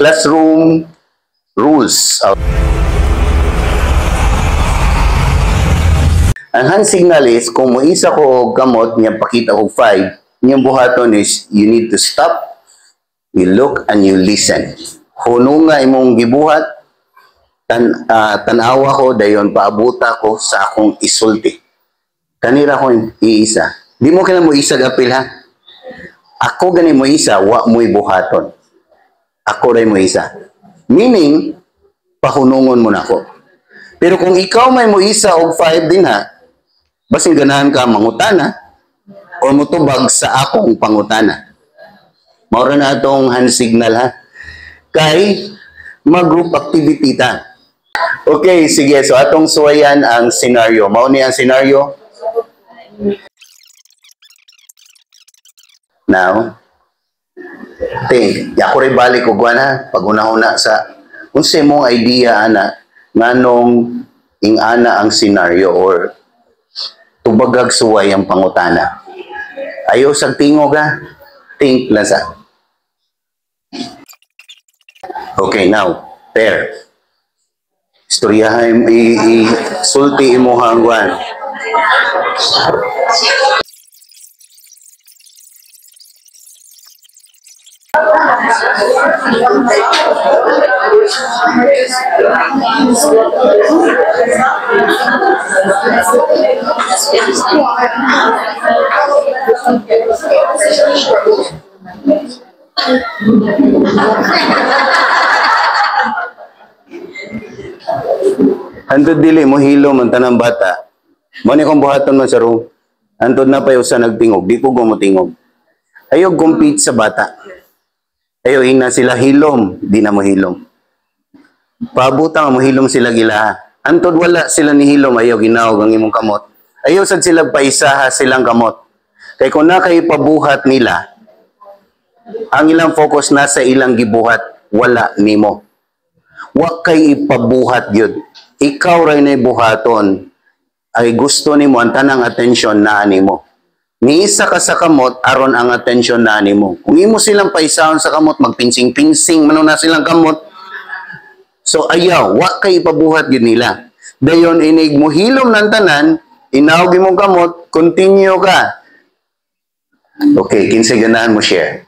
classroom rules. Ang hand signal is, kung moisa ko og kamot, niya pakita ko 5, yung buhaton is, you need to stop, you look, and you listen. Huno nga imong gibuhat, tanawa ko, dayon paabuta ko sa akong isulti. Kanira ko iisa. Di mo kailan mo isa gapil ha? Ako gani mo isa, wa mo'y buhaton. Ako rin mo isa. Meaning, pahunungon mo na ako. Pero kung ikaw may mo isa og 5 din ha, basing ganahan ka mangutana o mutubag sa akong pangutana. Maura na itong hand signal ha. Kay mag-group activity ta. Okay, sige. So atong suwayan ang scenario. Mao ni ang scenario. Now, think. Ako rin balik ko na pag una-una sa kung sa mong idea ana nganong ing-ana ang scenario or tubagag suway ang pangutana. Ayaw sa tingog ha. Think lang sa. Okay, now, pair. Istoryahan, sulti mo hangguan. Antod dili mo hilom ang tanang bata. Mo ni kong buhaton man sa room. Antod na payo sa nagtingog, di ko gumutingog. Ayaw compete sa bata. Ayaw ina sila hilom, di na mo hilom. Pabutang mo hilom sila gila. Antod wala sila ni hilom, ayaw ginawag ang imong kamot. Ayaw sad sila paisaha silang kamot. Kay kung na kay pabuhat nila, ang ilang focus na sa ilang gibuhat, wala nimo. Wa kay ipabuhat yun. Ikaw ray na buhaton ay gusto nimo ang tanang atensyon na nimo. Niisa ka sa kamot aron ang atensyon na nimo. Kung imo silang paisahon sa kamot, magpinsing-pinsing mano na silang kamot. So ayaw, wa kay ipabuhat yun nila. Dayon inig mo hilom ng tanan, inawag imong kamot, continue ka. Okay, kinsa ganahan mo share.